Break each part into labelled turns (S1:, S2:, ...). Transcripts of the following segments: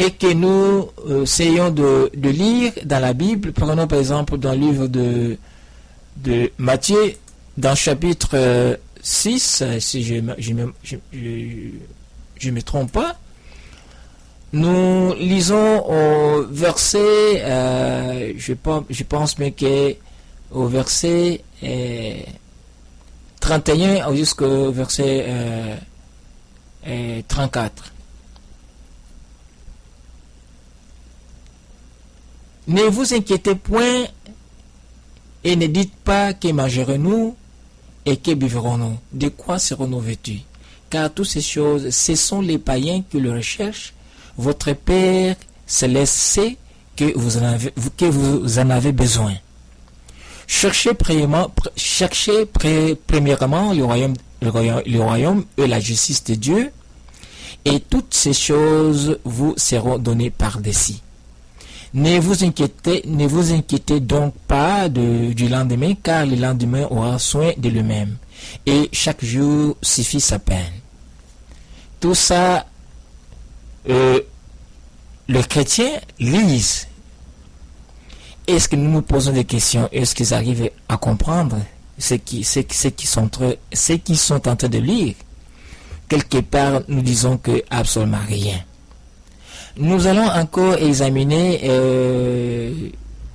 S1: et que nous essayons de lire dans la Bible. Prenons par exemple dans le livre de Matthieu, dans chapitre 6, si je me trompe pas, nous lisons au verset, je pense bien qu'au verset 31 jusqu'au verset 34. Ne vous inquiétez point et ne dites pas que mangerons-nous et que buverons-nous, de quoi serons-nous vêtus? Car toutes ces choses, ce sont les païens qui le recherchent. Votre Père céleste sait que vous en avez besoin. Cherchez premièrement le royaume et la justice de Dieu, et toutes ces choses vous seront données par-dessus. Ne vous inquiétez donc pas du lendemain, car le lendemain aura soin de lui-même, et chaque jour suffit sa peine. Tout ça, le chrétien lise. Est-ce que nous nous posons des questions? Est-ce qu'ils arrivent à comprendre ce qu'ils sont en train de lire? Quelque part, nous disons que absolument rien. Nous allons encore examiner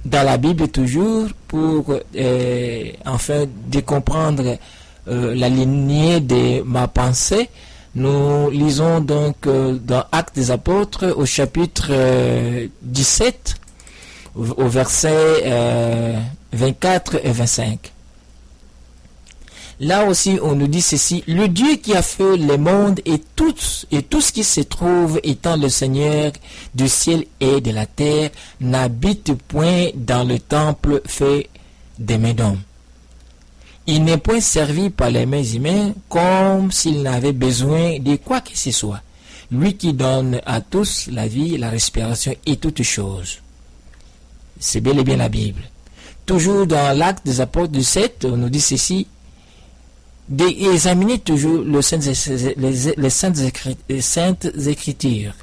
S1: dans la Bible toujours pour enfin de comprendre la lignée de ma pensée. Nous lisons donc dans Actes des Apôtres au chapitre 17 au verset 24 et 25. Là aussi, on nous dit ceci: le Dieu qui a fait le monde et tout ce qui se trouve, étant le Seigneur du ciel et de la terre, n'habite point dans le temple fait des mains d'hommes. Il n'est point servi par les mains humaines comme s'il n'avait besoin de quoi que ce soit. Lui qui donne à tous la vie, la respiration et toutes choses. C'est bel et bien la Bible. Toujours dans l'Acte des Apôtres du 7, on nous dit ceci: d'examiner toujours les saintes écritures.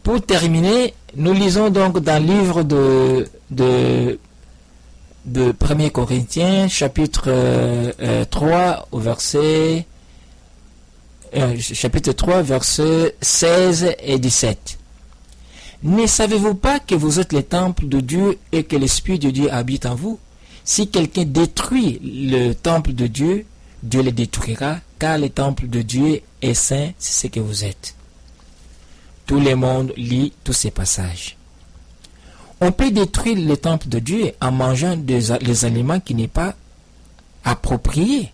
S1: Pour terminer, nous lisons donc dans le livre de 1 Corinthiens, chapitre 3, au verset chapitre 3, versets 16 et 17. Ne savez-vous pas que vous êtes le temple de Dieu et que l'Esprit de Dieu habite en vous? Si quelqu'un détruit le temple de Dieu, Dieu le détruira, car le temple de Dieu est saint, c'est ce que vous êtes. Tout le monde lit tous ces passages. On peut détruire le temple de Dieu en mangeant des aliments qui n'est pas appropriés.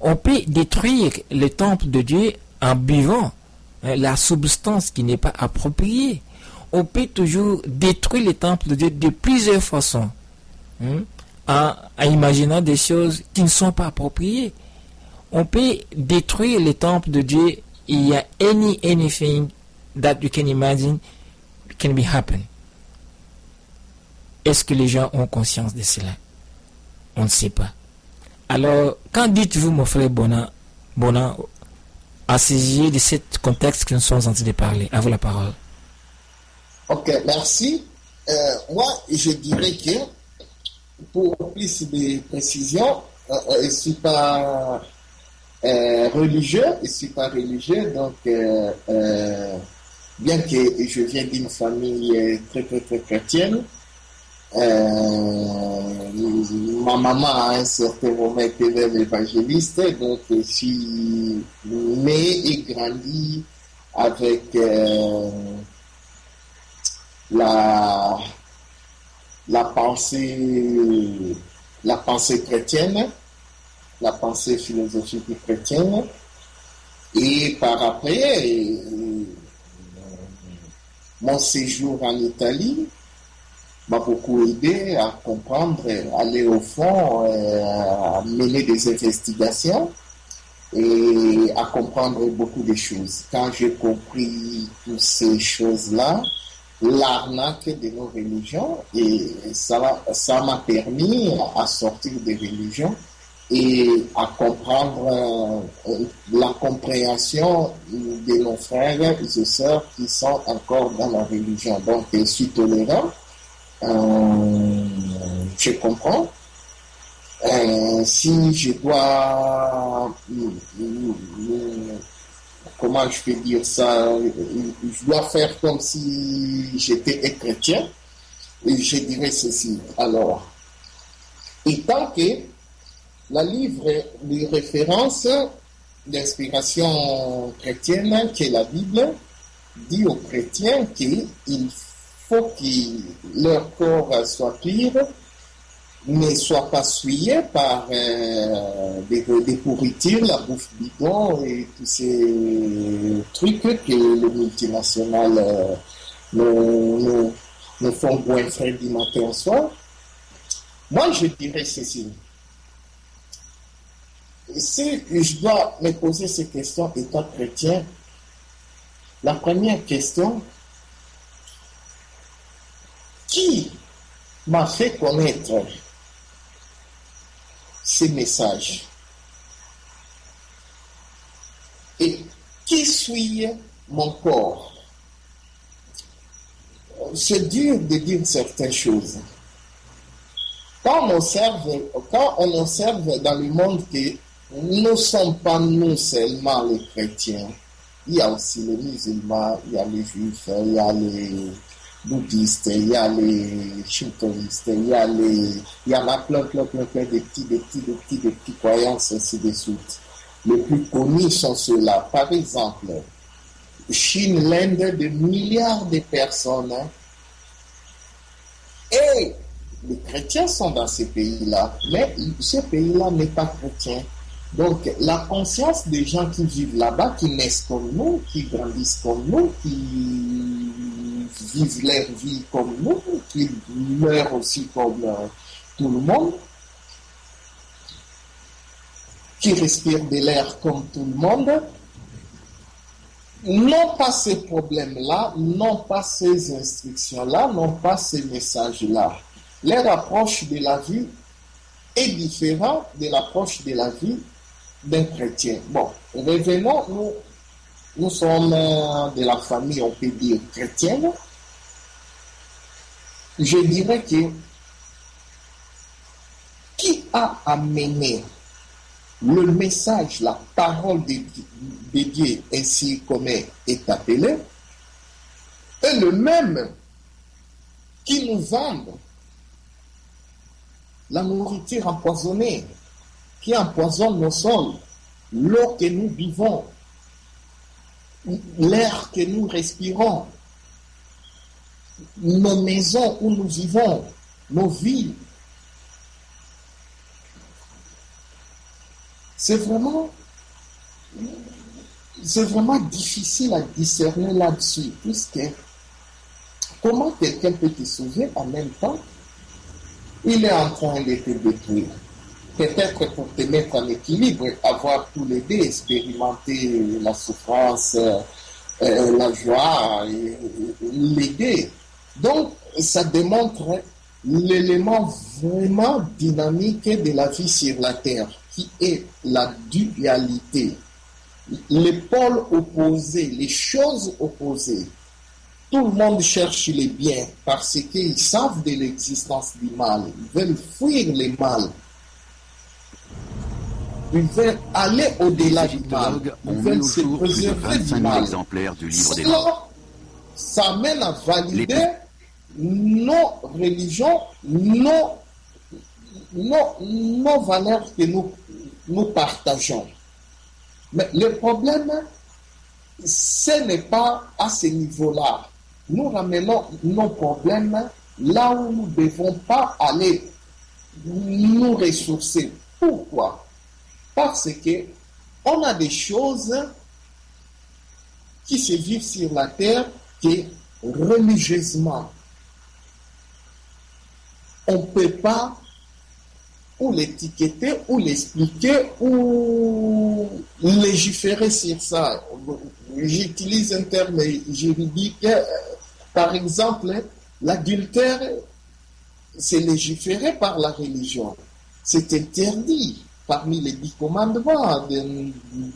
S1: On peut détruire le temple de Dieu en buvant la substance qui n'est pas appropriée. On peut toujours détruire le temple de Dieu de plusieurs façons. En imaginant des choses qui ne sont pas appropriées. On peut détruire le temple de Dieu. Il y a anything that you can imagine can be happen. Est-ce que les gens ont conscience de cela? On ne sait pas. Alors, qu'en dites-vous, mon frère Bonan, à sujet de ce contexte que nous sommes en train de parler? À vous la parole.
S2: Ok, merci. Moi, je dirais que pour plus de précision, je ne suis pas religieux, donc bien que je viens d'une famille très chrétienne, ma maman à un certain moment était même évangéliste, donc je suis né et grandi avec la pensée chrétienne, la pensée philosophique chrétienne, et par après, mon séjour en Italie m'a beaucoup aidé à comprendre, aller au fond, à mener des investigations et à comprendre beaucoup de choses. Quand j'ai compris toutes ces choses-là, l'arnaque de nos religions, et ça m'a permis à sortir des religions et à comprendre la compréhension de nos frères et sœurs qui sont encore dans la religion. Donc, je suis tolérant, je comprends. Si je dois, comment je peux dire ça, je dois faire comme si j'étais un chrétien, et je dirais ceci. Alors, et tant que la livre de référence d'inspiration chrétienne, qui est la Bible, dit aux chrétiens qu'il faut que leur corps soit pur, ne soit pas souillé par des pourritures, la bouffe bidon et tous ces trucs que les multinationales nous font goinfrer du matin au soir. Moi, je dirais ceci. Si je dois me poser ces questions étant chrétien, la première question, qui m'a fait connaître ces messages? Et qui suit mon corps? C'est dur de dire certaines choses. Quand on observe dans le monde que nous ne sommes pas nous seulement les chrétiens, il y a aussi les musulmans, il y a les juifs, il y a les bouddhistes, il y a les shintoïstes, il y en a plein de petits croyances, ainsi de suite. Les plus connus sont ceux-là. Par exemple, Chine, l'Inde, de milliards de personnes. Et les chrétiens sont dans ces pays-là, mais ce pays-là n'est pas chrétien. Donc, la conscience des gens qui vivent là-bas, qui naissent comme nous, qui grandissent comme nous, qui vivent leur vie comme nous, qui meurent aussi comme tout le monde, qui respirent de l'air comme tout le monde, n'ont pas ces problèmes-là, n'ont pas ces instructions-là, n'ont pas ces messages-là. Leur approche de la vie est différente de l'approche de la vie d'un chrétien. Bon, revenons, nous sommes de la famille, on peut dire, chrétienne. Je dirais que qui a amené le message, la parole de Dieu, ainsi comme est appelé, est le même qui nous vend la nourriture empoisonnée, qui empoisonne nos sols, l'eau que nous buvons, l'air que nous respirons, nos maisons où nous vivons, nos villes. C'est vraiment difficile à discerner là-dessus, puisque comment quelqu'un peut te sauver en même temps, il est en train de te détruire. Peut-être pour te mettre en équilibre, avoir tous les deux, expérimenter la souffrance, la joie, l'aider. Donc, ça démontre l'élément vraiment dynamique de la vie sur la Terre, qui est la dualité. Les pôles opposés, les choses opposées. Tout le monde cherche les biens parce qu'ils savent de l'existence du mal. Ils veulent fuir le mal. Ils veulent aller au-delà du mal. Ils veulent se préserver du mal.
S3: Exemplaires du livre des morts.
S2: Ça amène à valider nos religions, nos valeurs que nous partageons. Mais le problème, ce n'est pas à ce niveau-là. Nous ramenons nos problèmes là où nous ne devons pas aller nous ressourcer. Pourquoi? Parce que on a des choses qui se vivent sur la terre que religieusement, on ne peut pas ou l'étiqueter, ou l'expliquer, ou légiférer sur ça. J'utilise un terme juridique. Par exemple, l'adultère, c'est légiféré par la religion. C'est interdit. parmi les 10 commandements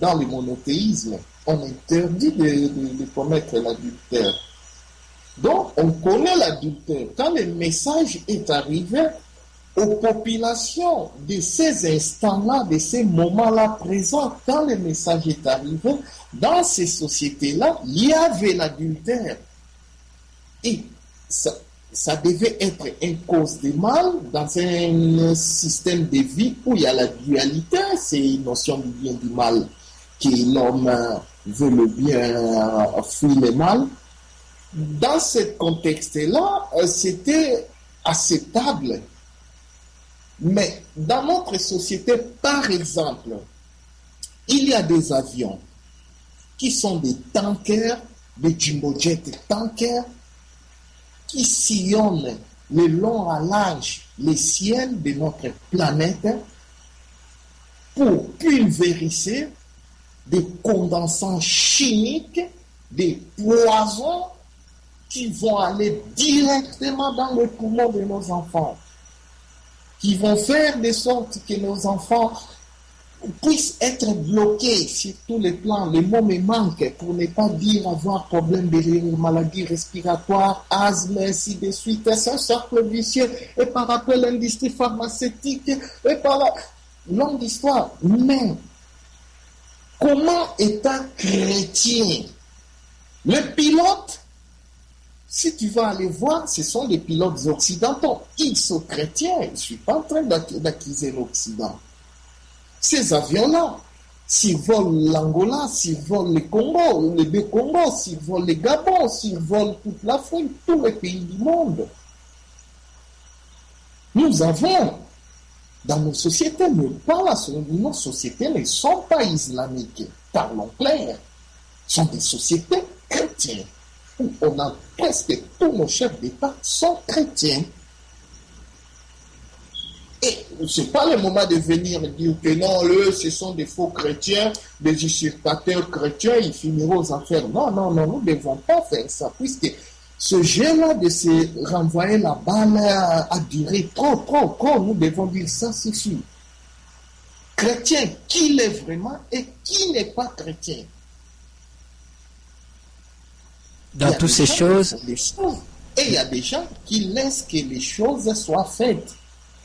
S2: dans le monothéisme. On interdit de commettre l'adultère. Donc, on connaît l'adultère. Quand le message est arrivé aux populations de ces instants-là, de ces moments-là présents, quand le message est arrivé, dans ces sociétés-là, il y avait l'adultère. Et ça devait être une cause de mal dans un système de vie où il y a la dualité, c'est une notion du bien et du mal, que l'homme veut le bien, fuit le mal. Dans ce contexte-là, c'était acceptable. Mais dans notre société, par exemple, il y a des avions qui sont des tankers, des jumbo-jets tankers, qui sillonnent le long à large les ciels de notre planète pour pulvériser des condensants chimiques, des poisons qui vont aller directement dans le poumon de nos enfants, qui vont faire de sorte que nos enfants puissent être bloqués sur tous les plans. Le mot me manque pour ne pas dire avoir problème de maladies respiratoires, asthme, ainsi de suite. C'est un cercle vicieux. Et par rapport à l'industrie pharmaceutique, et par longue histoire. Mais comment étant chrétien, le pilote, si tu vas aller voir, ce sont des pilotes occidentaux. Ils sont chrétiens. Je ne suis pas en train d'accuser l'Occident. Ces avions-là, s'ils volent l'Angola, s'ils volent le Congo, les deux Congos, s'ils volent le Gabon, s'ils volent toute l'Afrique, tous les pays du monde. Nous avons, dans nos sociétés, nos sociétés ne sont pas islamiques, parlons clair, sont des sociétés chrétiennes. On a presque tous nos chefs d'État sont chrétiens. Et ce n'est pas le moment de venir dire que non, eux, ce sont des faux chrétiens, des usurpateurs chrétiens, ils finiront aux affaires. Non, nous ne devons pas faire ça, puisque ce jeu-là de se renvoyer la balle a duré trop. Nous devons dire ça, c'est sûr. Chrétien, qui l'est vraiment et qui n'est pas chrétien.
S1: Dans toutes ces choses.
S2: Et il y a des gens qui laissent que les choses soient faites.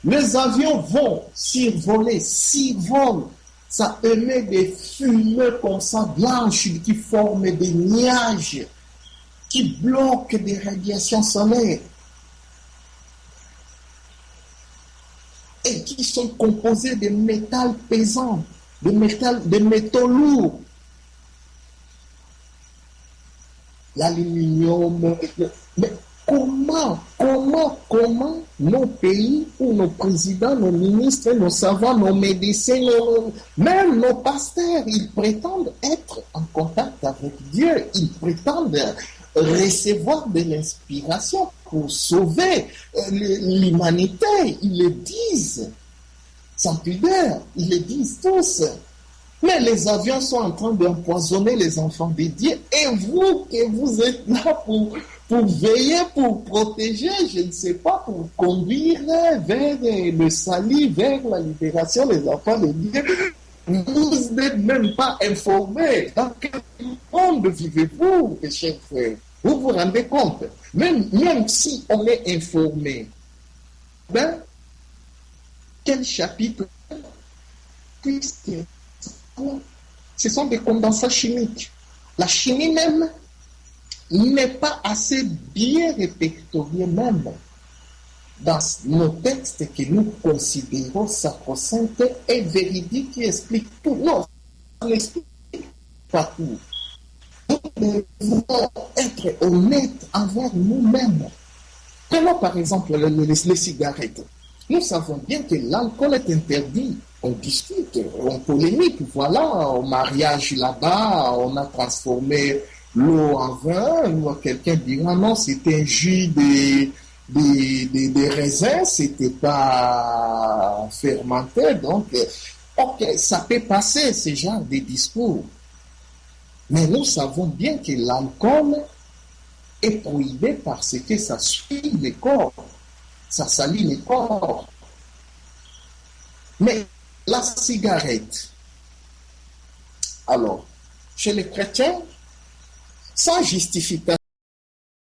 S2: Les avions vont survoler, volent. Ça émet des fumées comme ça, blanches, qui forment des nuages, qui bloquent des radiations solaires. Et qui sont composés de métal pesant, de métaux lourds. L'aluminium. Mais comment nos pays ou nos présidents, nos ministres, nos savants, nos médecins, même nos pasteurs, ils prétendent être en contact avec Dieu, ils prétendent recevoir de l'inspiration pour sauver l'humanité, ils le disent, sans pudeur, ils le disent tous. Mais les avions sont en train d'empoisonner les enfants de Dieu. Et vous, que vous êtes là pour veiller, pour protéger, je ne sais pas, pour conduire vers le salut, vers la libération des enfants de Dieu, vous n'êtes même pas informés. Dans quel monde vivez-vous, mes chers frères? Vous vous rendez compte? Même si on est informé, quel chapitre? Puisque ce sont des condensats chimiques. La chimie même n'est pas assez bien répertoriée même dans nos textes que nous considérons sacro-saints et véridiques qui expliquent tout. Non, ça n'explique pas tout. Nous devons être honnêtes envers nous-mêmes. Prenons par exemple les cigarettes. Nous savons bien que l'alcool est interdit. On discute, on polémique. Voilà, au mariage là-bas, on a transformé l'eau en vin. Quelqu'un dira non, c'était un jus de raisin, c'était pas fermenté. Donc, ok, ça peut passer ce genre de discours. Mais nous savons bien que l'alcool est prohibé parce que ça suit le corps, ça salit le corps. Mais la cigarette. Alors, chez les chrétiens, sans justification,